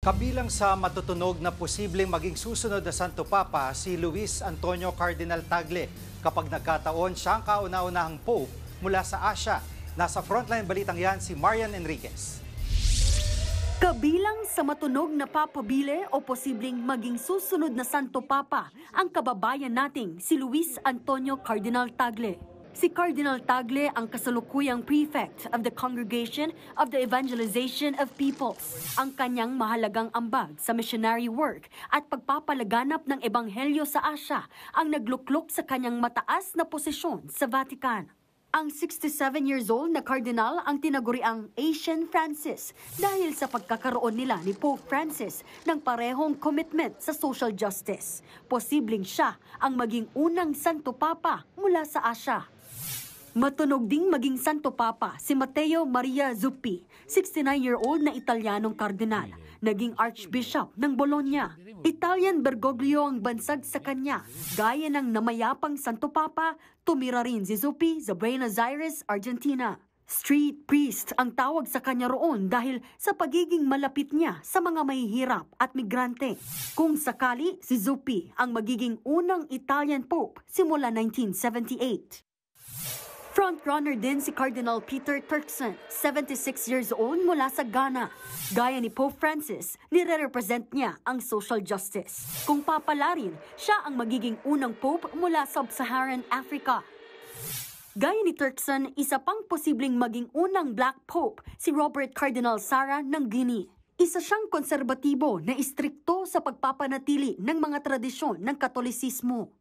Kabilang sa matutunog na posibleng maging susunod na Santo Papa si Luis Antonio Cardinal Tagle kapag nagkataon siya ang kauna-unahang Pope mula sa Asia. Nasa frontline balitang yan si Marian Enriquez. Kabilang sa matunog na papabile o posibleng maging susunod na Santo Papa ang kababayan nating si Luis Antonio Cardinal Tagle. Si Cardinal Tagle ang kasalukuyang prefect of the Congregation of the Evangelization of Peoples. Ang kanyang mahalagang ambag sa missionary work at pagpapalaganap ng ebanghelyo sa Asia ang nagluklok sa kanyang mataas na posisyon sa Vatican. Ang 67 years old na Cardinal ang tinaguriang Asian Francis dahil sa pagkakaroon nila ni Pope Francis ng parehong commitment sa social justice. Posibleng siya ang maging unang Santo Papa mula sa Asia. Matunog ding maging Santo Papa si Matteo Maria Zuppi, 69-year-old na Italianong kardinal, naging Archbishop ng Bologna. Italian Bergoglio ang bansag sa kanya. Gaya ng namayapang Santo Papa, tumira rin si Zuppi sa Buenos Aires, Argentina. Street priest ang tawag sa kanya roon dahil sa pagiging malapit niya sa mga mahihirap at migrante. Kung sakali, si Zuppi ang magiging unang Italian Pope simula 1978. Frontrunner din si Cardinal Peter Turkson, 76 years old mula sa Ghana. Gaya ni Pope Francis, nire-represent niya ang social justice. Kung papalarin, siya ang magiging unang Pope mula sa Sub-Saharan Africa. Gaya ni Turkson, isa pang posibleng maging unang Black Pope si Robert Cardinal Sarah ng Guinea. Isa siyang konserbatibo na istrikto sa pagpapanatili ng mga tradisyon ng Katolisismo.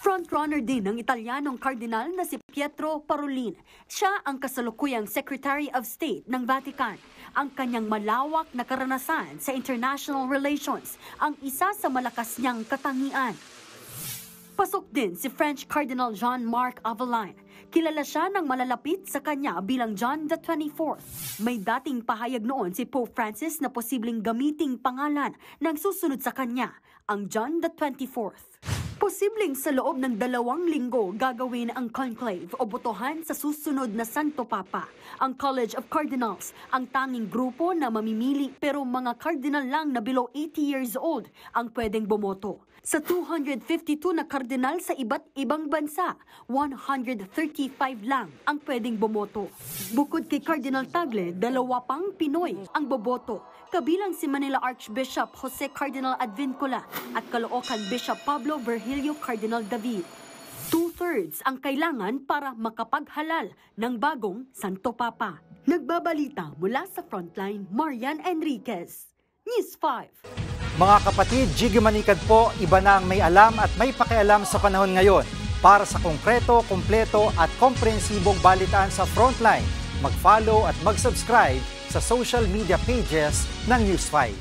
Frontrunner din ng Italianong kardinal na si Pietro Parolin. Siya ang kasalukuyang Secretary of State ng Vatican. Ang kanyang malawak na karanasan sa international relations ang isa sa malakas niyang katangian. Pasok din si French Cardinal Jean-Marc Aveline. Kilala siya ng malalapit sa kanya bilang John the 24th. May dating pahayag noon si Pope Francis na posibleng gamiting pangalan ng susunod sa kanya, ang John the 24th. Posibleng sa loob ng 2 linggo gagawin ang conclave o botohan sa susunod na Santo Papa. Ang College of Cardinals, ang tanging grupo na mamimili pero mga cardinal lang na below 80 years old ang pwedeng bumoto. Sa 252 na kardinal sa iba't ibang bansa, 135 lang ang pwedeng bumoto. Bukod kay Cardinal Tagle, 2 pang Pinoy ang boboto, kabilang si Manila Archbishop Jose Cardinal Advincula at Caloocan Bishop Pablo Virgilio Cardinal David. 2/3 ang kailangan para makapaghalal ng bagong Santo Papa. Nagbabalita mula sa Frontline, Marian Enriquez, News 5. Mga kapatid, Jiggy Manikad po, iba na ang may alam at may pakialam sa panahon ngayon. Para sa konkreto, kumpleto at komprehensibong balitaan sa Frontline, mag-follow at mag-subscribe sa social media pages ng News 5.